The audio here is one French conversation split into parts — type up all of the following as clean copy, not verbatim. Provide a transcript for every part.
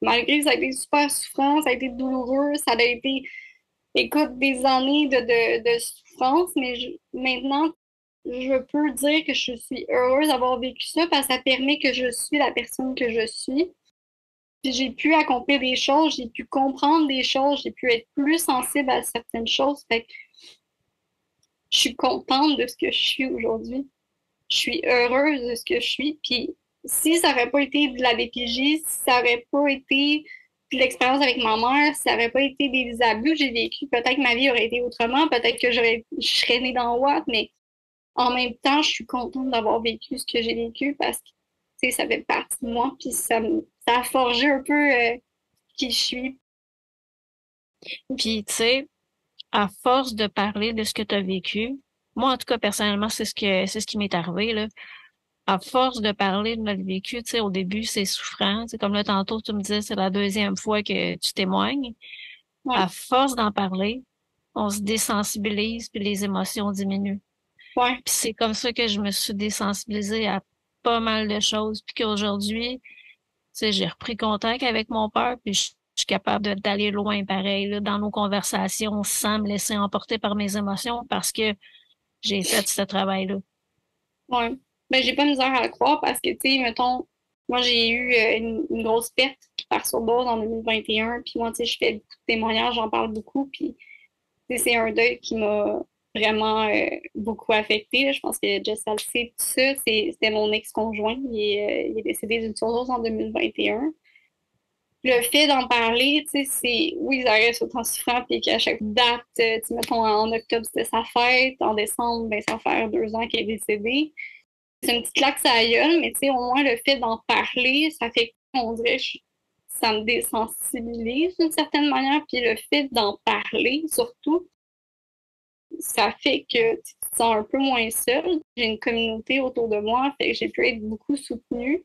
malgré que ça a été super souffrant, ça a été douloureux, ça a été, écoute, des années de souffrance, mais maintenant, je peux dire que je suis heureuse d'avoir vécu ça parce que ça permet que je suis la personne que je suis. Puis j'ai pu accomplir des choses, j'ai pu comprendre des choses, j'ai pu être plus sensible à certaines choses. Fait que je suis contente de ce que je suis aujourd'hui. Je suis heureuse de ce que je suis. Puis si ça n'aurait pas été de la DPJ, si ça n'aurait pas été de l'expérience avec ma mère, si ça n'aurait pas été des abus que j'ai vécu, peut-être que ma vie aurait été autrement, peut-être que je serais née dans Watt, mais en même temps, je suis contente d'avoir vécu ce que j'ai vécu parce que tu sais, ça fait partie de moi, puis ça a forgé un peu qui je suis. Puis, tu sais, à force de parler de ce que tu as vécu, moi, en tout cas, personnellement, c'est ce qui m'est arrivé, là. À force de parler de notre vécu, tu sais, au début, c'est souffrant. C'est comme là, tantôt, tu me disais, c'est la deuxième fois que tu témoignes. Ouais, À force d'en parler, on se désensibilise, puis les émotions diminuent. ouais, Puis c'est comme ça que je me suis désensibilisée à pas mal de choses, puis qu'aujourd'hui, tu sais, j'ai repris contact avec mon père, puis je suis capable d'aller loin pareil, là, dans nos conversations sans me laisser emporter par mes émotions parce que j'ai fait ce travail-là. ouais. Ben, j'ai pas de misère à le croire parce que, tu sais, mettons, moi, j'ai eu une grosse perte par surdose en 2021. Puis moi, tu sais, je fais beaucoup de témoignages, j'en parle beaucoup. Puis, tu sais, c'est un deuil qui m'a vraiment beaucoup affectée, là. Je pense que Jess le sait, tout ça. C'était mon ex-conjoint. Il est décédé d'une surdose en 2021. Le fait d'en parler, tu sais, c'est, oui, ça reste autant souffrant, puis qu'à chaque date, tu sais, mettons, en octobre, c'était sa fête, en décembre, ben, ça va faire 2 ans qu'elle est décédée. C'est une petite claque sur la gueule, mais tu sais, au moins, le fait d'en parler, ça fait qu'on dirait, ça me désensibilise d'une certaine manière, puis le fait d'en parler, surtout, ça fait que tu te sens un peu moins seule. J'ai une communauté autour de moi, fait que j'ai pu être beaucoup soutenue.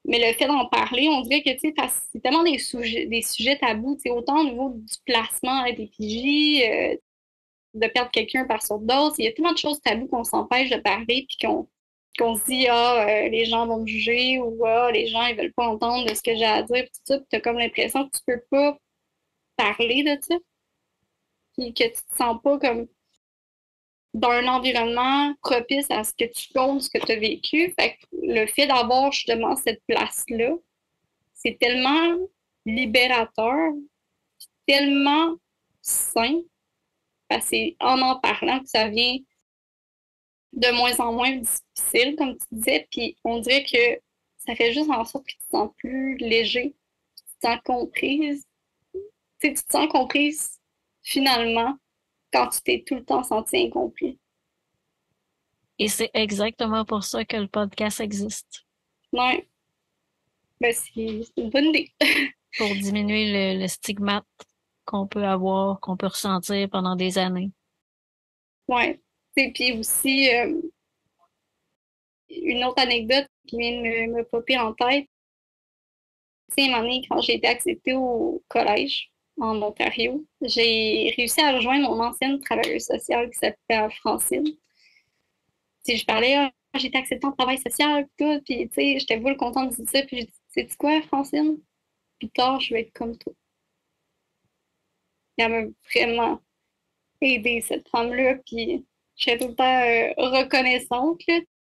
Mais le fait d'en parler, on dirait que, tu sais, c'est tellement des sujets tabous, tu sais, autant au niveau du placement à des PJ, de perdre quelqu'un par surdose, il y a tellement de choses tabous qu'on s'empêche de parler, puis qu'on se dit, ah, les gens vont me juger, ou ah, les gens, ils veulent pas entendre de ce que j'ai à dire, puis tout ça, puis t'as comme l'impression que tu peux pas parler de ça, puis que tu te sens pas comme dans un environnement propice à ce que tu comptes, ce que tu as vécu. Fait que le fait d'avoir justement cette place-là, c'est tellement libérateur, tellement sain, parce que c'est en parlant que ça vient de moins en moins difficile, comme tu disais, puis on dirait que ça fait juste en sorte que tu te sens plus léger, tu te sens comprise. Tu sais, tu te sens comprise finalement quand tu t'es tout le temps senti incompris. Et c'est exactement pour ça que le podcast existe, Ouais, ben c'est une bonne idée. pour diminuer le stigmate qu'on peut avoir, qu'on peut ressentir pendant des années. Ouais. Et puis aussi, une autre anecdote qui vient de me popper en tête, tu sais, une année, quand j'ai été acceptée au collège en Ontario, j'ai réussi à rejoindre mon ancienne travailleuse sociale qui s'appelle Francine. Tu sais, je parlais, ah, j'ai été acceptée en travail social, puis tout, puis tu sais, j'étais full contente de dire ça, puis j'ai dit, sais-tu quoi, Francine? Plus tard, je vais être comme toi. Elle m'a vraiment aidé, cette femme-là, puis je suis tout le temps reconnaissante, là.